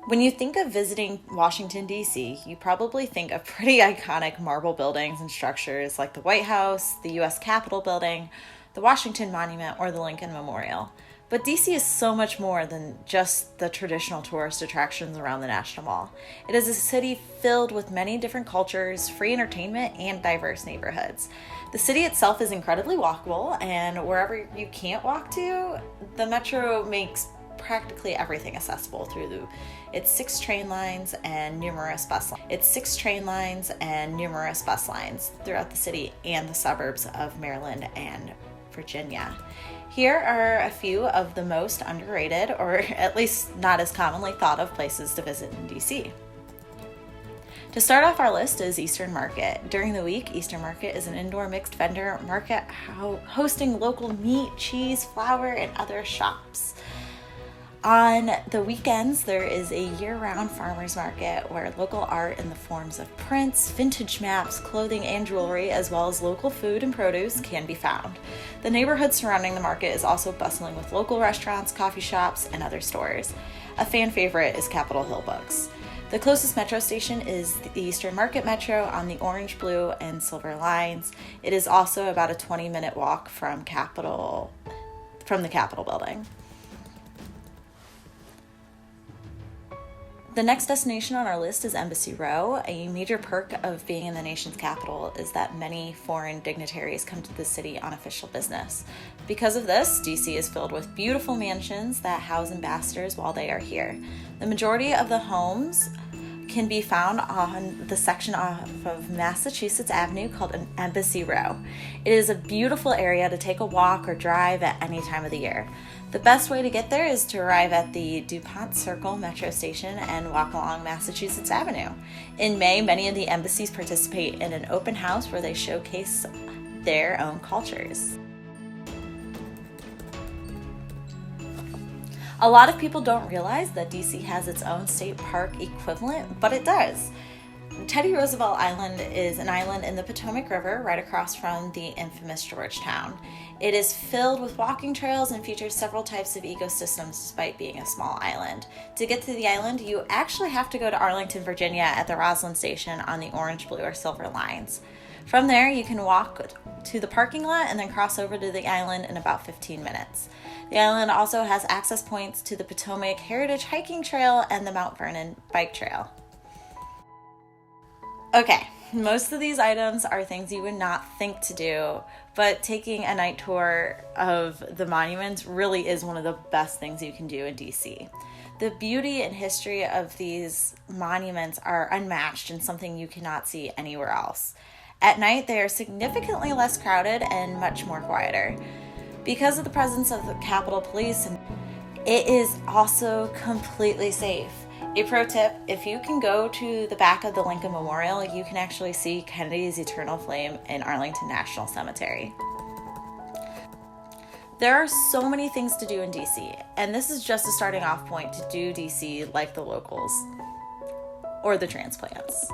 When you think of visiting Washington, D.C., you probably think of pretty iconic marble buildings and structures like the White House, the U.S. Capitol Building, the Washington Monument, or the Lincoln Memorial. But D.C. is so much more than just the traditional tourist attractions around the National Mall. It is a city filled with many different cultures, free entertainment, and diverse neighborhoods. The city itself is incredibly walkable, and wherever you can't walk to, the metro makes practically everything accessible through its six train lines and numerous bus lines throughout the city and the suburbs of Maryland and Virginia. Here are a few of the most underrated, or at least not as commonly thought of, places to visit in DC. To start off our list is Eastern Market. During the week, Eastern Market is an indoor mixed vendor market hosting local meat, cheese, flour, and other shops. On the weekends, there is a year-round farmers market where local art in the forms of prints, vintage maps, clothing, and jewelry, as well as local food and produce can be found. The neighborhood surrounding the market is also bustling with local restaurants, coffee shops, and other stores. A fan favorite is Capitol Hill Books. The closest metro station is the Eastern Market Metro on the orange, blue, and silver lines. It is also about a 20-minute walk from the Capitol Building. The next destination on our list is Embassy Row. A major perk of being in the nation's capital is that many foreign dignitaries come to the city on official business. Because of this, DC is filled with beautiful mansions that house ambassadors while they are here. The majority of the homes can be found on the section off of Massachusetts Avenue called an Embassy Row. It is a beautiful area to take a walk or drive at any time of the year. The best way to get there is to arrive at the DuPont Circle metro station and walk along Massachusetts Avenue. In May, many of the embassies participate in an open house where they showcase their own cultures. A lot of people don't realize that DC has its own state park equivalent, but it does. Teddy Roosevelt Island is an island in the Potomac River right across from the infamous Georgetown. It is filled with walking trails and features several types of ecosystems despite being a small island. To get to the island, you actually have to go to Arlington, Virginia at the Roslyn Station on the orange, blue, or silver lines. From there, you can walk to the parking lot and then cross over to the island in about 15 minutes. The island also has access points to the Potomac Heritage Hiking Trail and the Mount Vernon Bike Trail. Okay, most of these items are things you would not think to do, but taking a night tour of the monuments really is one of the best things you can do in DC. The beauty and history of these monuments are unmatched and something you cannot see anywhere else. At night, they are significantly less crowded and much more quieter. Because of the presence of the Capitol Police, it is also completely safe. A pro tip, if you can go to the back of the Lincoln Memorial, you can actually see Kennedy's eternal flame in Arlington National Cemetery. There are so many things to do in DC, and this is just a starting off point to do DC like the locals or the transplants.